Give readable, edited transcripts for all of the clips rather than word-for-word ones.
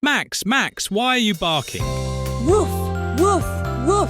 Max, why are you barking? Woof, woof, woof.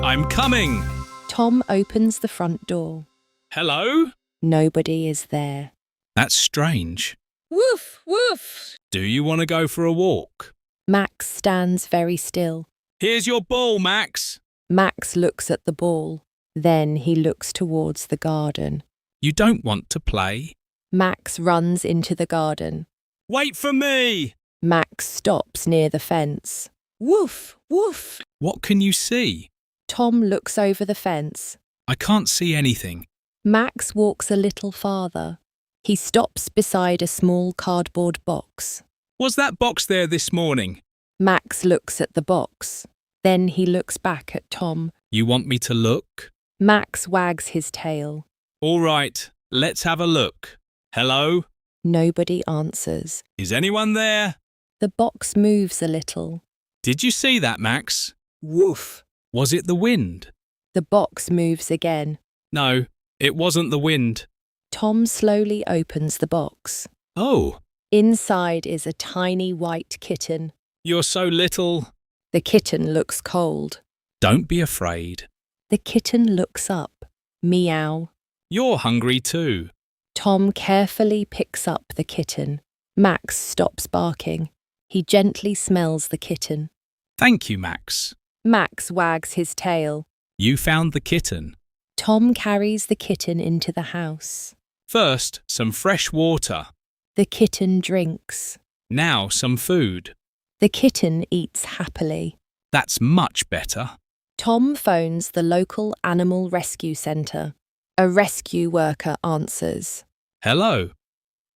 I'm coming. Tom opens the front door. Hello? Nobody is there. That's strange. Woof, woof. Do you want to go for a walk? Max stands very still. Here's your ball, Max. Max looks at the ball. Then he looks towards the garden. You don't want to play? Max runs into the garden. Wait for me! Max stops near the fence. Woof, woof. What can you see? Tom looks over the fence. I can't see anything. Max walks a little farther. He stops beside a small cardboard box. Was that box there this morning? Max looks at the box. Then he looks back at Tom. You want me to look? Max wags his tail. All right, let's have a look. Hello? Nobody answers. Is anyone there? The box moves a little. Did you see that, Max? Woof. Was it the wind? The box moves again. No, it wasn't the wind. Tom slowly opens the box. Oh, Inside is a tiny white kitten. you're so little. The kitten looks cold. Don't be afraid. The kitten looks up. Meow. You're hungry too. Tom carefully picks up the kitten. Max stops barking. He gently smells the kitten. Thank you, Max. Max wags his tail. You found the kitten. Tom carries the kitten into the house. First, some fresh water. The kitten drinks. Now, some food. The kitten eats happily. That's much better. Tom phones the local animal rescue centre. A rescue worker answers. Hello.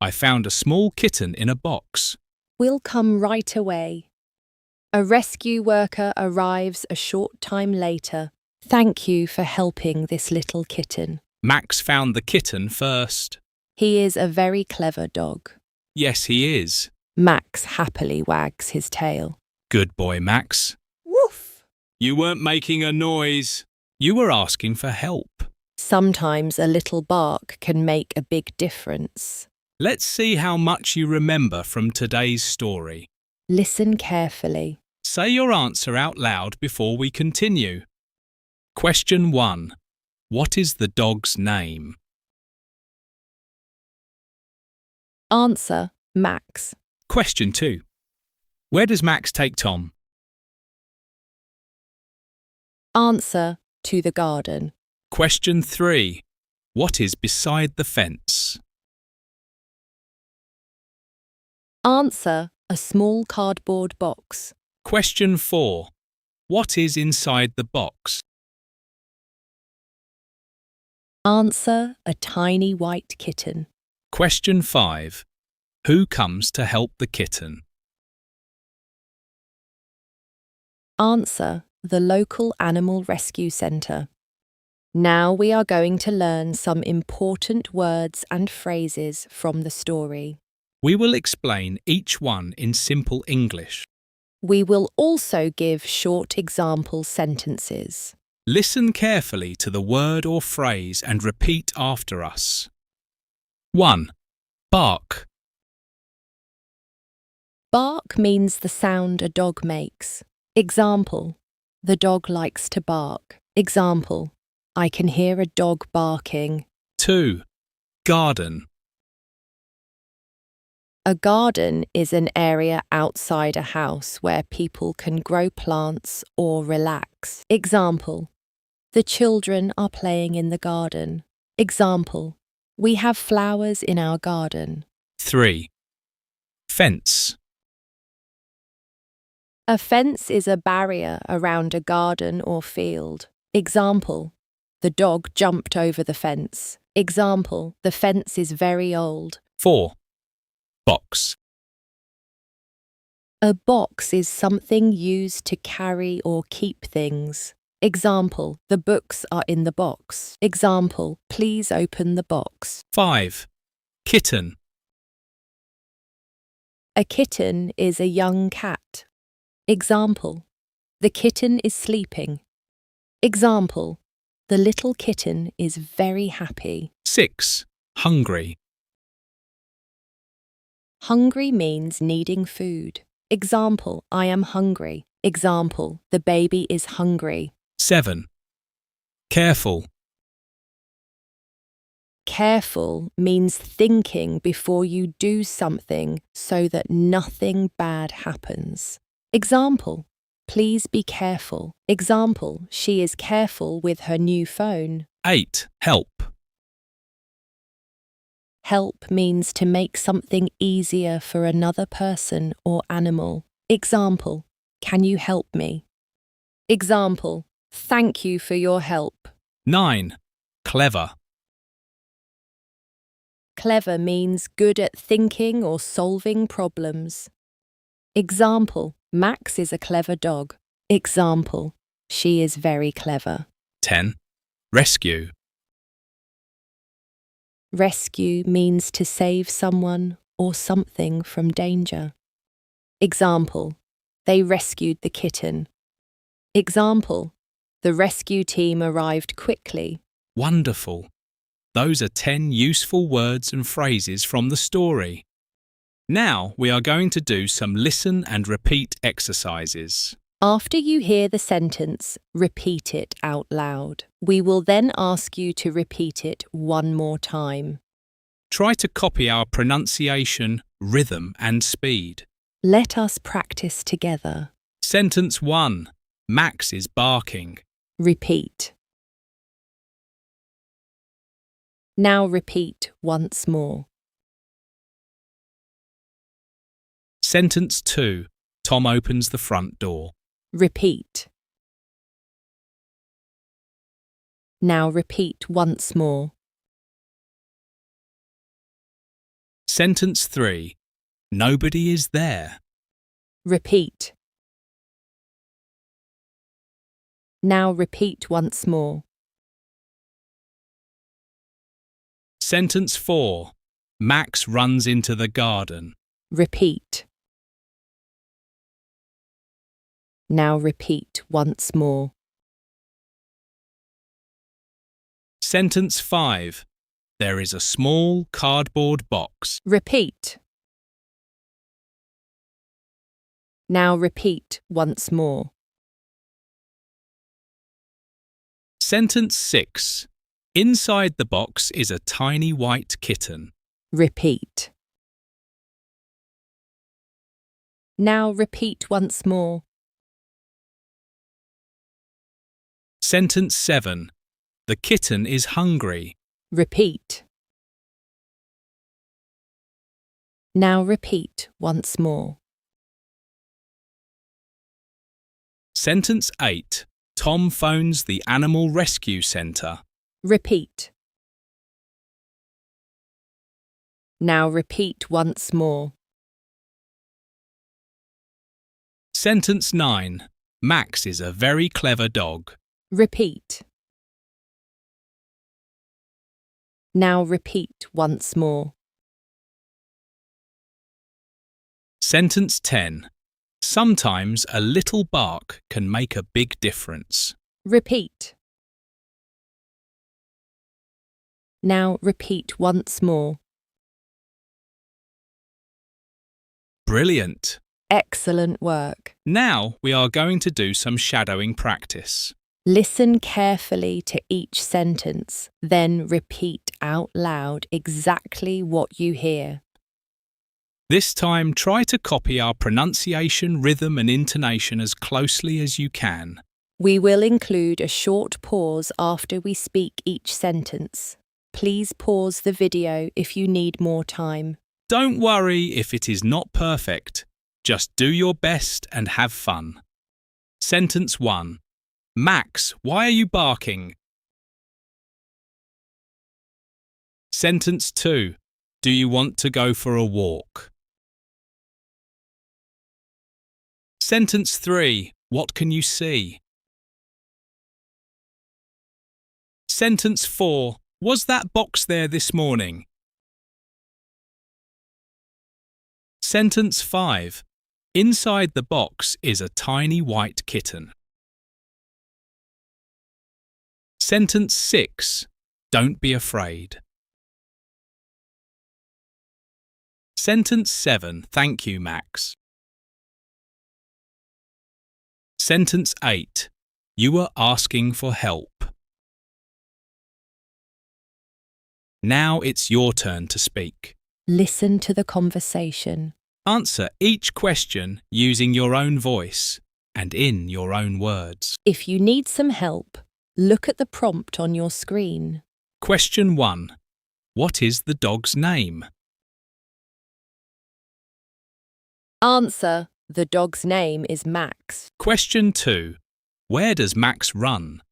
I found a small kitten in a box. We'll come right away. A rescue worker arrives a short time later. Thank you for helping this little kitten. Max found the kitten first. He is a very clever dog. Yes, he is. Max happily wags his tail. Good boy, Max. Woof! You weren't making a noise. You were asking for help. Sometimes a little bark can make a big difference. Let's see how much you remember from today's story. Listen carefully. Say your answer out loud before we continue. Question 1. What is the dog's name? Answer, Max. Question 2. Where does Max take Tom? Answer, to the garden. Question 3. What is beside the fence? Answer, a small cardboard box. Question 4. What is inside the box? Answer, a tiny white kitten. Question 5. Who comes to help the kitten? Answer, the local animal rescue centre. Now we are going to learn some important words and phrases from the story. We will explain each one in simple English. We will also give short example sentences. Listen carefully to the word or phrase and repeat after us. 1. Bark. Bark means the sound a dog makes. Example, the dog likes to bark. Example, I can hear a dog barking. 2. Garden. A garden is an area outside a house where people can grow plants or relax. Example, the children are playing in the garden. Example, we have flowers in our garden. 3. Fence. A fence is a barrier around a garden or field. Example, the dog jumped over the fence. Example, the fence is very old. 4. Box. A box is something used to carry or keep things. Example, the books are in the box. Example, please open the box. 5. Kitten. A kitten is a young cat. Example, the kitten is sleeping. Example, the little kitten is very happy. 6. Hungry. Hungry means needing food. Example, I am hungry. Example, the baby is hungry. 7. Careful. Careful means thinking before you do something so that nothing bad happens. Example, please be careful. Example, she is careful with her new phone. 8. Help. Help means to make something easier for another person or animal. Example, can you help me? Example, thank you for your help. 9. Clever. Clever means good at thinking or solving problems. Example, Max is a clever dog. Example, she is very clever. 10. Rescue. Rescue means to save someone or something from danger. Example, they rescued the kitten. Example, the rescue team arrived quickly. Wonderful. Those are 10 useful words and phrases from the story. Now we are going to do some listen and repeat exercises. After you hear the sentence, repeat it out loud. We will then ask you to repeat it one more time. Try to copy our pronunciation, rhythm and speed. Let us practice together. Sentence 1. Max is barking. Repeat. Now repeat once more. Sentence 2. Tom opens the front door. Repeat. Now repeat once more. Sentence 3. Nobody is there. Repeat. Now repeat once more. Sentence 4. Max runs into the garden. Repeat. Now repeat once more. Sentence 5. There is a small cardboard box. Repeat. Now repeat once more. Sentence 6. Inside the box is a tiny white kitten. Repeat. Now repeat once more. Sentence 7. The kitten is hungry. Repeat. Now repeat once more. Sentence 8. Tom phones the Animal Rescue Centre. Repeat. Now repeat once more. Sentence 9. Max is a very clever dog. Repeat. Now repeat once more. Sentence 10. Sometimes a little bark can make a big difference. Repeat. Now repeat once more. Brilliant! Excellent work. Now we are going to do some shadowing practice. Listen carefully to each sentence, then repeat out loud exactly what you hear. This time try to copy our pronunciation, rhythm and intonation as closely as you can. We will include a short pause after we speak each sentence. Please pause the video if you need more time. Don't worry if it is not perfect. Just do your best and have fun. Sentence 1. Max, why are you barking? Sentence 2. Do you want to go for a walk? Sentence 3. What can you see? Sentence 4. Was that box there this morning? Sentence 5. Inside the box is a tiny white kitten. Sentence 6. Don't be afraid. Sentence 7. Thank you, Max. Sentence 8. You were asking for help. Now it's your turn to speak. Listen to the conversation. Answer each question using your own voice and in your own words. If you need some help, look at the prompt on your screen. Question 1. What is the dog's name? Answer: the dog's name is Max. Question 2. Where does Max run?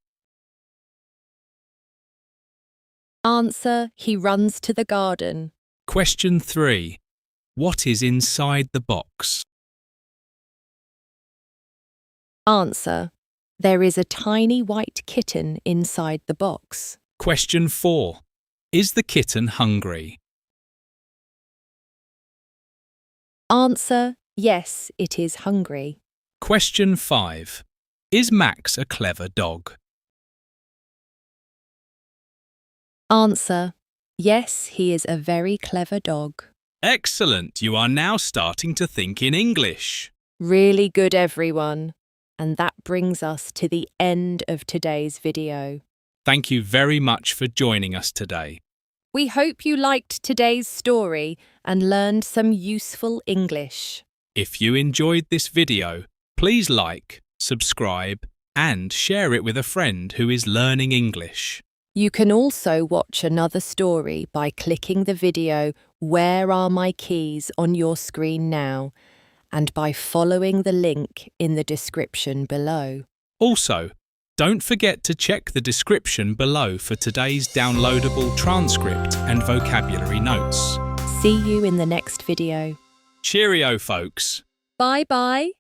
Answer: he runs to the garden. Question 3. What is inside the box? Answer: there is a tiny white kitten inside the box. Question 4. Is the kitten hungry? Answer: yes, it is hungry. Question 5. Is Max a clever dog? Answer: yes, he is a very clever dog. Excellent! You are now starting to think in English. Really good, everyone. And that brings us to the end of today's video. Thank you very much for joining us today. We hope you liked today's story and learned some useful English. If you enjoyed this video, please like, subscribe, and share it with a friend who is learning English. You can also watch another story by clicking the video "Where Are My Keys" on your screen now, and by following the link in the description below. Also, don't forget to check the description below for today's downloadable transcript and vocabulary notes. See you in the next video. Cheerio, folks! Bye-bye.